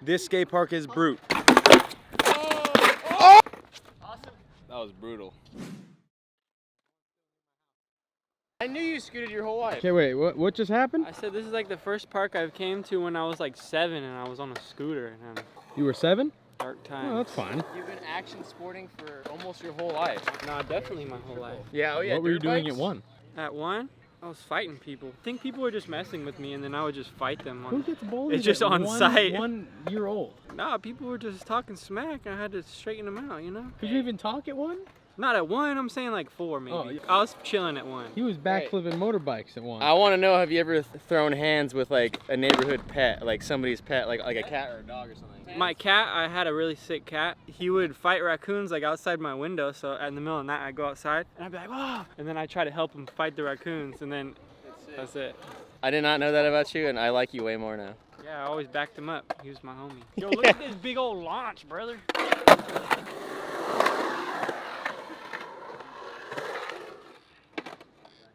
This skate park is brute. Oh! Awesome. That was brutal. I knew you scooted your whole life. Okay, wait, what just happened? I said this is like the first park I've came to when I was like 7 and I was on a scooter. And You were 7? dark times. Oh, that's fine. You've been action sporting for almost your whole life. Nah, definitely my whole life. Yeah, oh yeah. What were you dirt doing bikes? at 1? At 1, I was fighting people. I think people were just messing with me and then I would just fight them. Who gets bullied? It's just at on site. 1 year old. Nah, people were just talking smack. I had to straighten them out, you know? Could you even talk at 1? Not at 1, I'm saying like 4 maybe. Oh, yeah. I was chilling at 1. He was backflipping motorbikes at 1. I want to know, have you ever thrown hands with like a neighborhood pet, like somebody's pet, like a cat or a dog or something? My cat, I had a really sick cat. He would fight raccoons like outside my window. So in the middle of the night, I'd go outside and I'd be like, whoa! And then I try to help him fight the raccoons and then that's it. I did not know that about you, and I like you way more now. Yeah, I always backed him up. He was my homie. Yo, look at this big old launch, brother.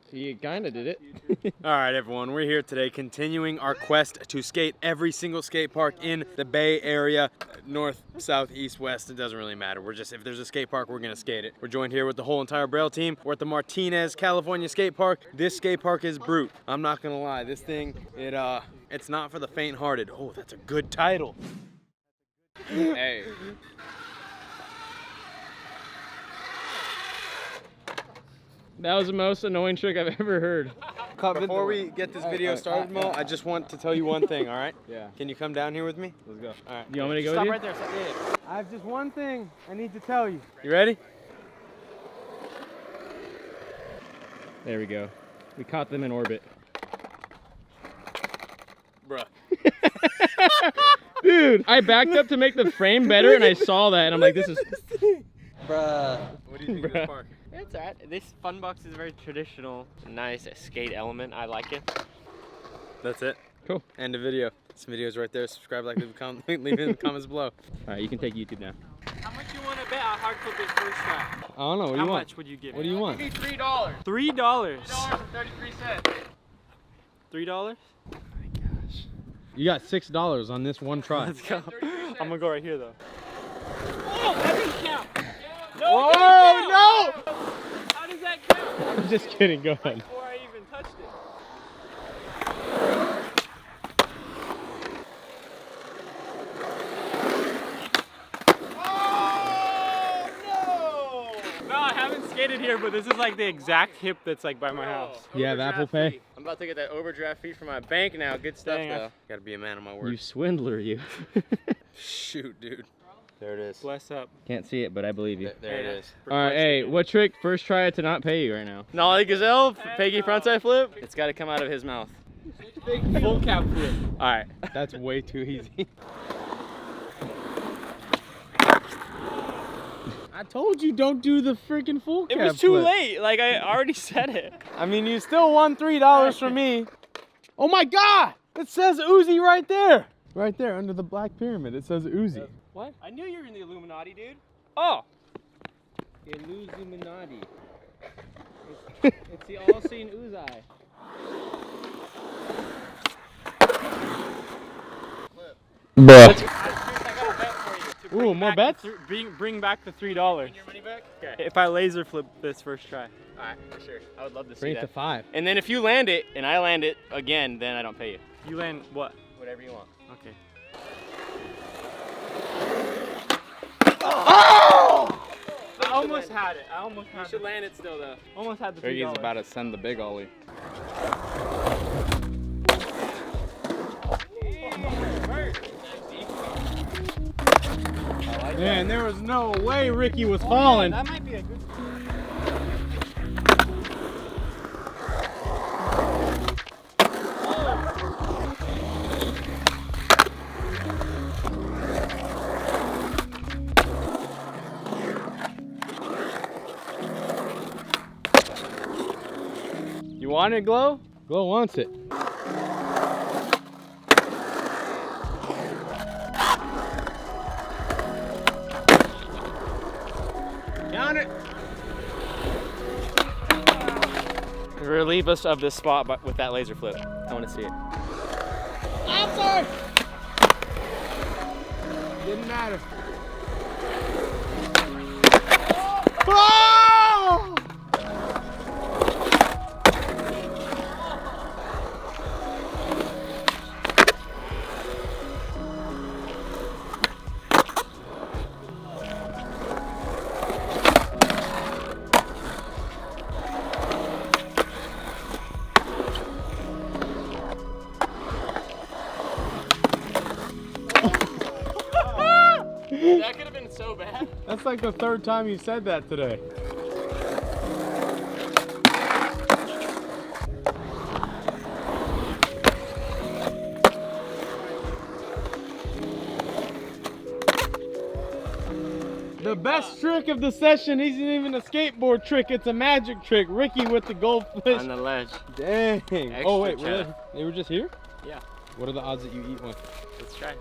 He kinda did it. All right, everyone, we're here today continuing our quest to skate every single skate park in the Bay Area. North, south, east, west, it doesn't really matter. We're just, if there's a skate park, we're gonna skate it. We're joined here with the whole entire Braille team. We're at the Martinez, California skate park. This skate park is brute. I'm not gonna lie, this thing, it's not for the faint-hearted. Oh, that's a good title. Hey. That was the most annoying trick I've ever heard. Before we get this video started, Mo, I just want to tell you one thing, all right? Yeah. Can you come down here with me? Let's go. All right. You want me to go Stop with right there. Stop. Yeah. I have just one thing I need to tell you. You ready? There we go. We caught them in orbit. Bruh. Dude, I backed up to make the frame better and I saw that and I'm like, this is... Bruh. What do you think of this park? It's alright. This Funbox is very traditional. Nice skate element. I like it. That's it. Cool. End of video. This video is right there. Subscribe, like, leave it in the comments below. All right, you can take YouTube now. How much you want to bet I hard flip this first try? I don't know, what do How you want? much would you give What me? do you want? $3. $3. $3.33. $3? You got $6 on this one try. Let's go. I'm gonna go right here though. Oh, that didn't count. No, Oh, no! How does that count? I'm just kidding, go ahead. Before I even touched it. Oh no! No, I haven't skated here, but this is like the exact hip that's like by my house. You have Apple Pay? I'm about to get that overdraft fee from my bank now. Good stuff Dang, though. Gotta be a man of my word. You swindler, you. Shoot, dude. There it is. Bless up. Can't see it, but I believe you. There it is. All right, hey, what trick? First try to not pay you right now. Nollie Gazelle, Peggy frontside flip. It's got to come out of his mouth. Full cap flip. All right. That's way too easy. I told you don't do the freaking full cap It was too flip. late. Like I already said it. I mean, you still won $3 from me. Oh my God! It says Uzi right there. Right there under the black pyramid, it says Uzi. What? I knew you were in the Illuminati, dude. Oh. Illuminati. It's the all-seeing Uzi. Bruh. Ooh, more bets? Bring back the $3. Your money back? Okay. If I laser flip this first try. All right, for sure. I would love to see Bring it to that. 5. And then if you land it and I land it again, then I don't pay you. You land what? Whatever you want. Okay. Oh! I almost had it. I almost had You should land it still though. Almost had the $3. Fergie's about to send the big ollie. Man, there was no way Ricky was falling. That might be a good. You want it, Glow? Glow wants it. Got it. Relieve us of this spot with that laser flip. I want to see it. I'm sorry. doesn't matter. Oh! That could have been so bad. That's like the third time you said that today. The best trick of the session isn't even a skateboard trick, it's a magic trick. Ricky with the goldfish. On the ledge. Dang. Oh wait, cheddar. they were just here? Yeah. What are the odds that you eat one? Let's try.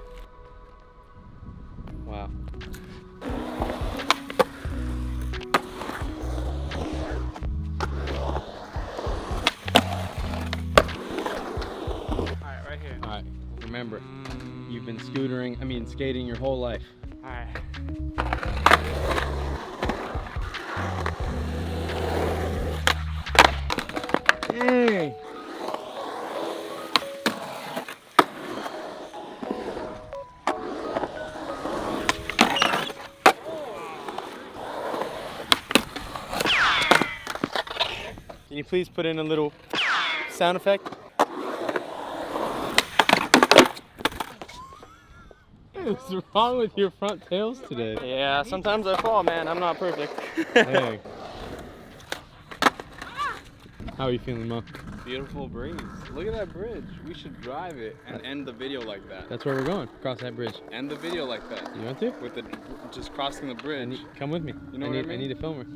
Wow. Alright, right here. Alright, remember, you've been skating your whole life. Alright. Dang. Can you please put in a little sound effect? What's wrong with your front tails today? Yeah, sometimes I fall, man. I'm not perfect. Dang. How are you feeling, Mo? Beautiful breeze. Look at that bridge. We should drive it and end the video like that. That's where we're going, across that bridge. End the video like that. You want to? With the just crossing the bridge. Come with me. You know what I mean? I need a filmer.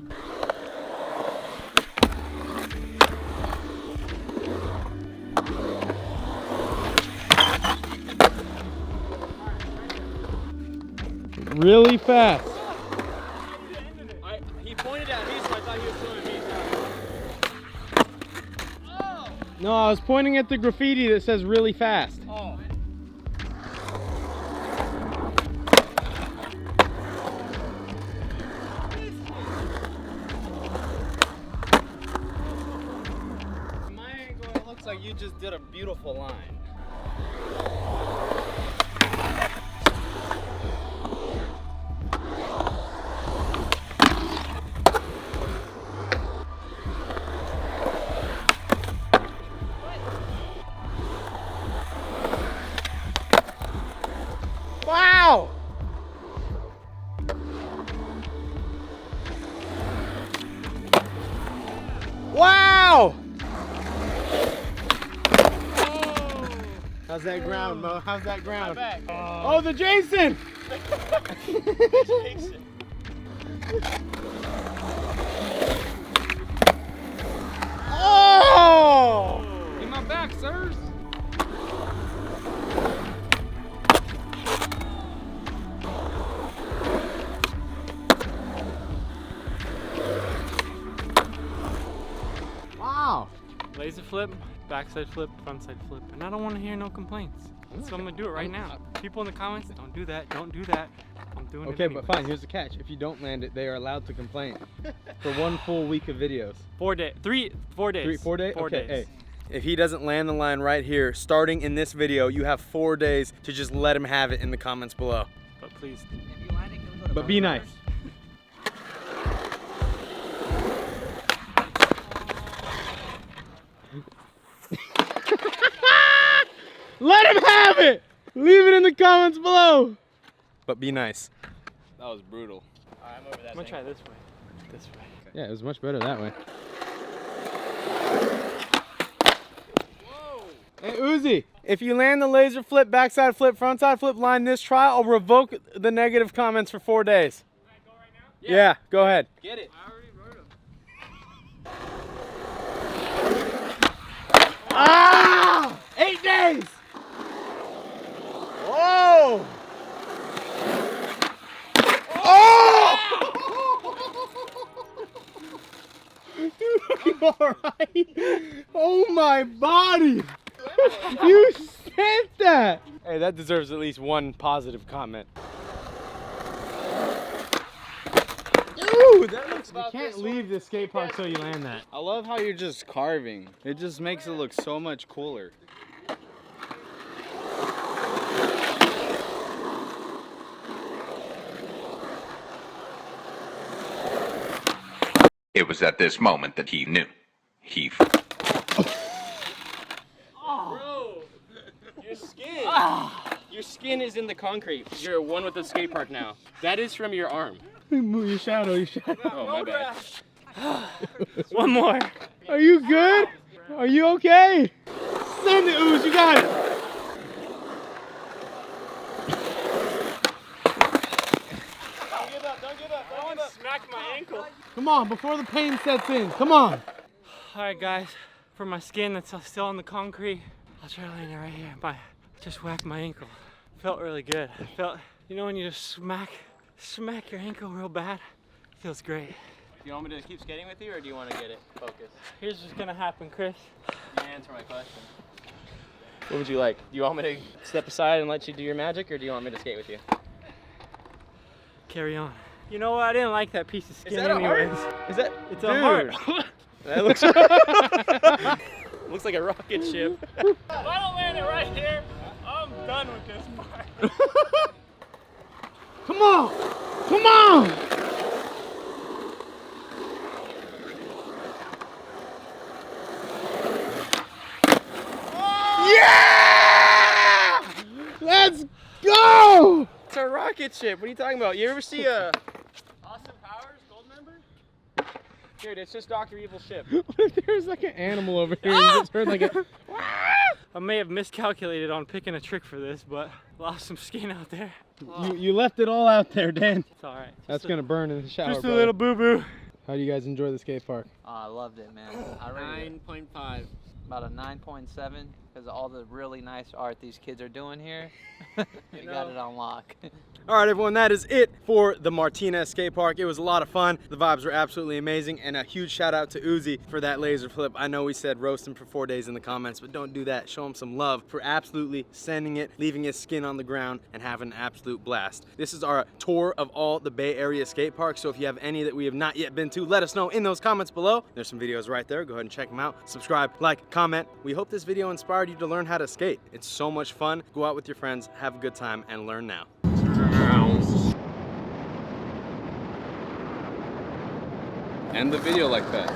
Really fast. He pointed at me, so I thought he was showing me. No, I was pointing at the graffiti that says really fast. Oh. From my angle, it looks like you just did a beautiful line. Wow! Wow! How's that ground, Mo? How's that ground? Oh, the Jason! Oh! In my back, sirs. Wow! Laser flip, backside flip, frontside flip. And I don't want to hear no complaints. So I'm going to do it right now. People in the comments, don't do that, don't do that. I'm doing it Okay, anyways. but fine, here's the catch. If you don't land it, they are allowed to complain for 1 full week of videos. 4 days. 4 days. 4 days? 4 Okay, days. hey. If he doesn't land the line right here, starting in this video, you have 4 days to just let him have it in the comments below. But please. But be nice. Let him have it! Leave it in the comments below. But be nice. That was brutal. I'm over that. I'm going to try this way. This way. Yeah, it was much better that way. Whoa! Hey, Uzi. If you land the laser flip, backside flip, frontside flip line this try, I'll revoke the negative comments for 4 days. Can I go right now? Yeah, go ahead. Get it. I already wrote them. Ah! 8 days! Whoa! Oh! Dude, are you alright? Oh my body! You sent that! Hey, that deserves at least 1 positive comment. Ooh, that looks You can't leave the skate park till you land that. I love how you're just carving. It just makes it look so much cooler. It was at this moment that he knew. He Bro, your skin is in the concrete. You're one with the skate park now. That is from your arm. Move your shadow, your shadow. Oh, my bad. One more. Are you good? Are you okay? Send it, Ooze, you got it. Smacked my ankle. Come on, before the pain sets in. Come on. All right, guys, for my skin that's still on the concrete, I'll try to land it right here. Just whacked my ankle. Felt really good. Felt, you know, when you just smack your ankle real bad, feels great. Do you want me to keep skating with you, or do you want to get it focused? Here's what's gonna happen, Chris. You answer my question. What would you like? Do you want me to step aside and let you do your magic, or do you want me to skate with you? Carry on. You know what? I didn't like that piece of skin that a heart? anyways. Is that? It's a heart. That looks looks like a rocket ship. If I don't land it right here, I'm done with this part. Come on. Come on. Yeah! Let's go! It's a rocket ship. What are you talking about? You ever see a Austin Powers Gold Member? Dude, it's just Dr. Evil's ship. What if there's like an animal over here? You just heard like a. I may have miscalculated on picking a trick for this, but lost some skin out there. You left it all out there, Dan. It's all right. That's gonna burn in the shower. Just a brother. little boo-boo. How do you guys enjoy the skate park? Oh, I loved it, man. I rated it 9.5. about a 9.7 because of all the really nice art these kids are doing here. You got it on lock. All right, everyone, that is it for the Martinez skate park. It was a lot of fun. The vibes were absolutely amazing, and a huge shout out to Uzi for that laser flip. I know we said roast him for 4 days in the comments, but don't do that. Show him some love for absolutely sending it, leaving his skin on the ground, and having an absolute blast. This is our tour of all the Bay Area skate parks, so if you have any that we have not yet been to, let us know in those comments below. There's some videos right there. Go ahead and check them out. Subscribe, like, comment. We hope this video inspired you to learn how to skate. It's so much fun. Go out with your friends, have a good time, and learn now. End the video like that.